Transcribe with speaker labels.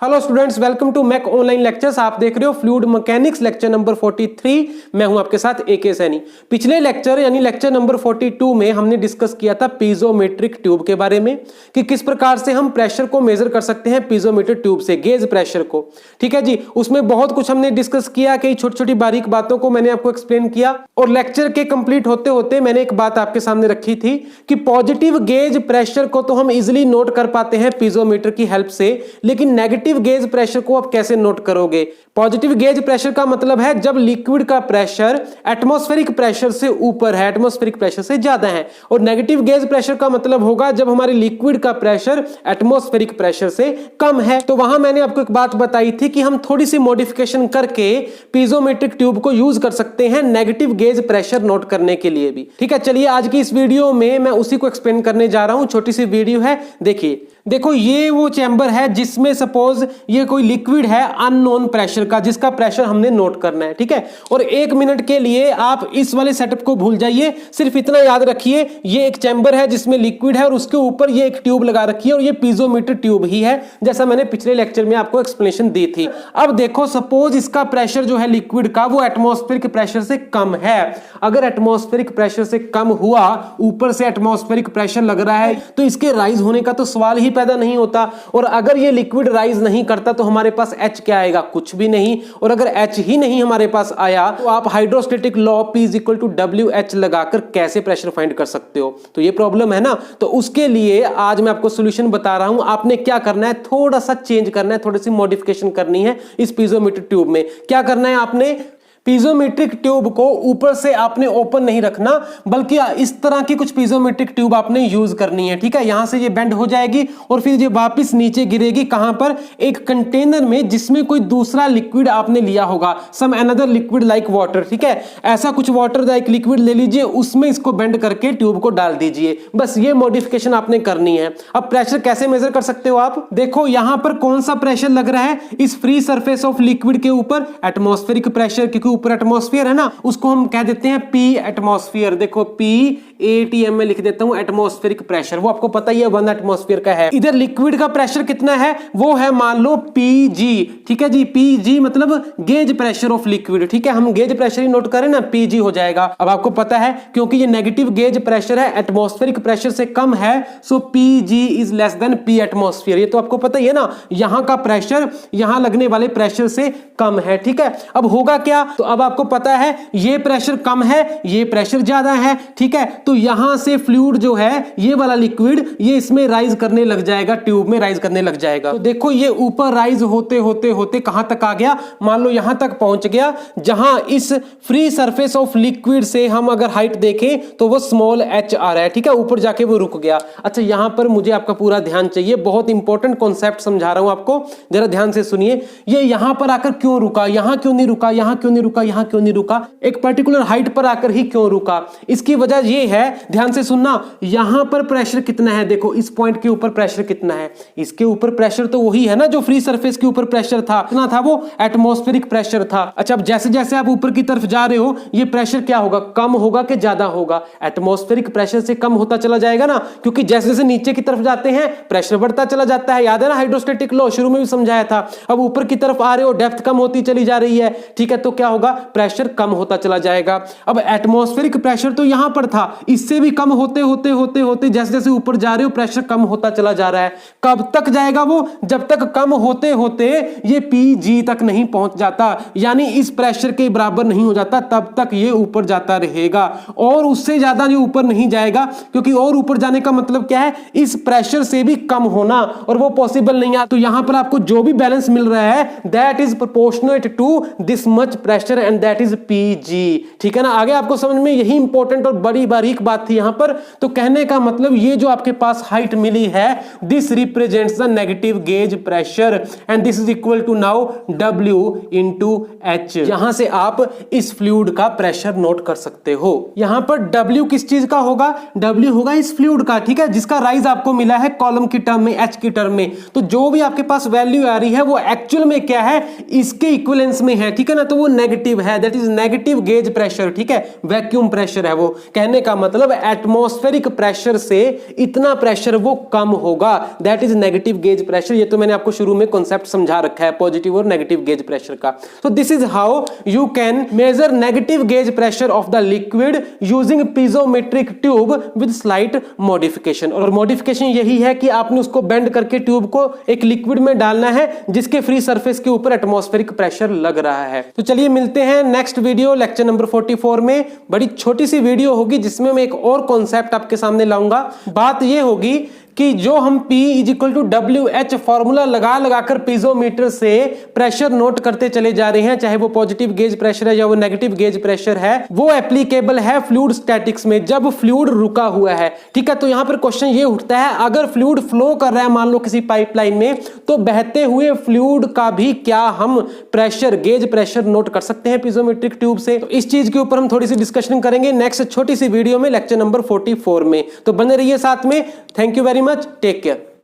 Speaker 1: Hello students, welcome to Mac online lectures. आप देख रहे हो फ्लूइड मैकेनिक्स लेक्चर नंबर 43। मैं हूं आपके साथ एके सैनी। पिछले लेक्चर यानी लेक्चर नंबर 42 में हमने डिस्कस किया था पीजोमेट्रिक ट्यूब के बारे में कि किस प्रकार से हम प्रेशर को मेजर कर सकते हैं पीजोमीटर ट्यूब से, गेज प्रेशर को। ठीक है जी, उसमें बहुत कुछ हमने डिस्कस किया, कई छोटी छोटी बारीक बातों को मैंने आपको एक्सप्लेन किया। और लेक्चर के कंप्लीट होते होते मैंने एक बात आपके सामने रखी थी कि पॉजिटिव गेज प्रेशर को तो हम इजिली नोट कर पाते हैं पीजोमीटर की हेल्प से, लेकिन नेगेटिव गेज प्रेशर को आप कैसे नोट करोगे? पॉजिटिव गेज प्रेशर का मतलब है जब लिक्विड का प्रेशर एटमॉस्फेरिक प्रेशर से ऊपर है, एटमॉस्फेरिक प्रेशर से ज्यादा है। और नेगेटिव गेज प्रेशर का मतलब होगा जब हमारे लिक्विड का प्रेशर एटमॉस्फेरिक प्रेशर से कम है। तो वहां मैंने आपको एक बात बताई थी कि हम थोड़ी सी मॉडिफिकेशन करके पीजोमेट्रिक ट्यूब को यूज कर सकते हैं नेगेटिव गेज प्रेशर नोट करने के लिए भी। ठीक है, चलिए आज की इस वीडियो में मैं उसी को एक्सप्लेन करने जा रहा हूं। छोटी सी वीडियो है, देखिए। देखो ये वो चैम्बर है जिसमें सपोज ये कोई लिक्विड है अननोन प्रेशर का, जिसका प्रेशर हमने नोट करना है। ठीक है, और 1 मिनट के लिए आप इस वाले सेटअप को भूल जाइए, सिर्फ इतना याद रखिए ये एक चैम्बर है जिसमें लिक्विड है और उसके ऊपर ये एक ट्यूब लगा रखी है और ये पीजोमीटर ट्यूब ही है, जैसा मैंने पिछले लेक्चर में आपको एक्सप्लेनेशन दी थी। अब देखो सपोज इसका प्रेशर जो है लिक्विड का वो एटमॉस्फेरिक प्रेशर से कम है। अगर एटमॉस्फेरिक प्रेशर से कम हुआ, ऊपर से एटमॉस्फेरिक प्रेशर लग रहा है, तो इसके राइज होने का तो सवाल ही पैदा नहीं होता। और अगर ये लिक्विड राइज नहीं करता तो हमारे पास H क्या आएगा? कुछ भी नहीं। और अगर H ही नहीं हमारे पास आया तो आप हाइड्रोस्टैटिक लॉ P = WH लगाकर कैसे प्रेशर फाइंड कर सकते हो? तो ये प्रॉब्लम है ना। तो उसके लिए आज मैं आपको सॉल्यूशन बता रहा हूं। आपने क्या करना है, थोड़ा सा चेंज करना है, थोड़ी सी मॉडिफिकेशन करनी है इस पीजोमीटर ट्यूब में। क्या करना है आपने? पीजोमेट्रिक ट्यूब को ऊपर से आपने ओपन नहीं रखना, बल्कि इस तरह की कुछ पीजोमेट्रिक ट्यूब आपने यूज करनी है। ठीक है, यहां से ये बेंड हो जाएगी और फिर ये वापस नीचे गिरेगी। कहां पर? एक कंटेनर में जिसमें कोई दूसरा लिक्विड आपने लिया होगा, some another liquid like water. ठीक है, ऐसा कुछ वाटर लाइक लिक्विड ले लीजिए, उसमें इसको बेंड करके ट्यूब को डाल दीजिए। बस ये मॉडिफिकेशन आपने करनी है। अब प्रेशर कैसे मेजर कर सकते हो आप? देखो यहां पर कौन सा प्रेशर लग रहा है इस फ्री सरफेस ऑफ लिक्विड के ऊपर? एटमॉस्फेरिक प्रेशर, क्योंकि ऊपर एटमॉस्फेयर है ना, उसको हम कह देते हैं P एटमॉस्फेयर। देखो PATM में लिख देता हूं एटमॉस्फेरिक प्रेशर, वो आपको पता ही है 1 एटमॉस्फेयर का है। इधर लिक्विड का प्रेशर कितना है? वो है मान लो PG। ठीक है जी, PG मतलब गेज प्रेशर ऑफ लिक्विड। ठीक है, हम गेज प्रेशर ही नोट करें ना, PG हो जाएगा। अब आपको पता है क्योंकि ये नेगेटिव गेज प्रेशर है, एटमॉस्फेरिक प्रेशर से कम है, सो PG is less than P atmosphere. ये तो आपको पता ही है ना, यहां का प्रेशर यहां लगने वाले प्रेशर से कम है। ठीक है, अब होगा क्या? तो अब आपको पता है ये प्रेशर कम है, ये प्रेशर ज्यादा है। ठीक है, तो यहां से फ्लूइड जो है ये वाला लिक्विड ये इसमें राइज करने लग जाएगा, ट्यूब में राइज करने लग जाएगा। तो देखो ये ऊपर राइज होते होते होते कहां तक आ गया? मान लो यहां तक पहुंच गया, जहां इस फ्री सरफेस ऑफ लिक्विड से हम अगर हाइट देखें तो वो स्मॉल h आ रहा है। ठीक है, ऊपर जाके वो रुक गया। अच्छा, यहां पर मुझे आपका पूरा ध्यान चाहिए, बहुत इंपॉर्टेंट कॉन्सेप्ट समझा रहा हूं आपको, जरा ध्यान से सुनिए। ये यहां पर आकर क्यों रुका, यहां क्यों नहीं रुका, यहां क्यों नहीं रुका, यहां क्यों नहीं रुका, एक पर्टिकुलर हाइट पर आकर ही क्यों रुका? इसकी वजह ये है, ध्यान से सुनना, यहां पर प्रेशर कितना है? देखो इस पॉइंट के ऊपर प्रेशर कितना है? इसके ऊपर प्रेशर तो वही है ना जो फ्री सरफेस के ऊपर प्रेशर था, कितना था? वो एटमॉस्फेरिक प्रेशर था। अच्छा, अब जैसे जैसे आप ऊपर की तरफ जा रहे हो ये प्रेशर क्या होगा? कम होगा कि ज्यादा होगा? एटमॉस्फेरिक प्रेशर से कम होता चला जाएगा ना, क्योंकि जैसे जैसे नीचे की तरफ जाते हैं प्रेशर बढ़ता चला जाता है। याद है ना, हाइड्रोस्टैटिक लॉ शुरू में भी समझाया था। अब ऊपर की तरफ आ रहे हो, डेप्थ कम होती चली जा रही है। ठीक है, तो क्या होगा? प्रेशर कम होता चला जाएगा। अब एटमॉस्फेरिक प्रेशर तो यहां पर था, इससे भी कम होते होते होते होते जैसे जैसे ऊपर जा रहे हो प्रेशर कम होता चला जा रहा है। कब तक जाएगा वो? जब तक कम होते होते ये PG तक नहीं पहुंच जाता, यानी इस प्रेशर के बराबर नहीं हो जाता, तब तक ये ऊपर जाता रहेगा। और उससे ज्यादा ये ऊपर नहीं जाएगा, क्योंकि और ऊपर जाने का मतलब क्या है? इस प्रेशर से भी कम होना, और वो पॉसिबल नहीं है। तो यहां पर आपको जो भी बैलेंस मिल रहा है that is proportionate to this much pressure and that is PG। ठीक है ना, आगे आपको समझ में यही इंपॉर्टेंट और बड़ी बारीक बात थी यहां पर। तो कहने का मतलब ये जो आपके पास हाइट मिली है, this represents the negative gauge pressure and this is equal to now W into H। यहां से आप इस फ्लूइड का प्रेशर नोट कर सकते हो। यहां पर W किस चीज का होगा? W होगा इस फ्लूइड का। ठीक है, जिसका राइज आपको मिला है कॉलम की टर्म में, H की टर्म में। तो जो भी आपके पास वैल्यू आ रही है वो एक्चुअल में क्या है? इसके इक्विवेलेंस में है। ठीक है ना, तो वो नेगेटिव नेगेटिव है, that is negative gauge pressure, ठीक है, वैक्यूम प्रेशर है वो। कहने का मतलब एटमॉस्फेरिक प्रेशर से इतना प्रेशर वो कम होगा, that is negative gauge pressure. ये तो मैंने आपको शुरू में कॉन्सेप्ट समझा रखा है पॉजिटिव और नेगेटिव गेज प्रेशर का। So this is how you can measure negative gauge pressure of the liquid using पीजोमेट्रिक tube with slight modification. और मॉडिफिकेशन यही है कि आपने उसको बेंड करके ट्यूब को एक लिक्विड में डालना है जिसके फ्री सरफेस के ऊपर एटमॉस्फेरिक प्रेशर लग रहा है। तो चलिए मिलते हैं नेक्स्ट वीडियो लेक्चर नंबर 44 में। बड़ी छोटी सी वीडियो होगी जिसमें मैं एक और कॉन्सेप्ट आपके सामने लाऊंगा। बात यह होगी कि जो हम P = WH फॉर्मूला लगा लगाकर पीजोमीटर से प्रेशर नोट करते चले जा रहे हैं, चाहे वो पॉजिटिव गेज प्रेशर है या वो नेगेटिव गेज प्रेशर है, वो एप्लीकेबल है फ्लूइड स्टैटिक्स में जब फ्लूइड रुका हुआ है, ठीक है। तो यहां पर क्वेश्चन ये उठता है, अगर फ्लूइड फ्लो कर रहा है मान लो किसी पाइपलाइन में, तो बहते हुए फ्लूइड का भी क्या हम प्रेशर, गेज प्रेशर नोट कर सकते हैं पीजोमेट्रिक ट्यूब से? तो इस चीज के ऊपर हम थोड़ी सी डिस्कशन करेंगे नेक्स्ट छोटी सी वीडियो में लेक्चर नंबर 44 में। तो बने रहिए साथ में। Thank you very much, take care.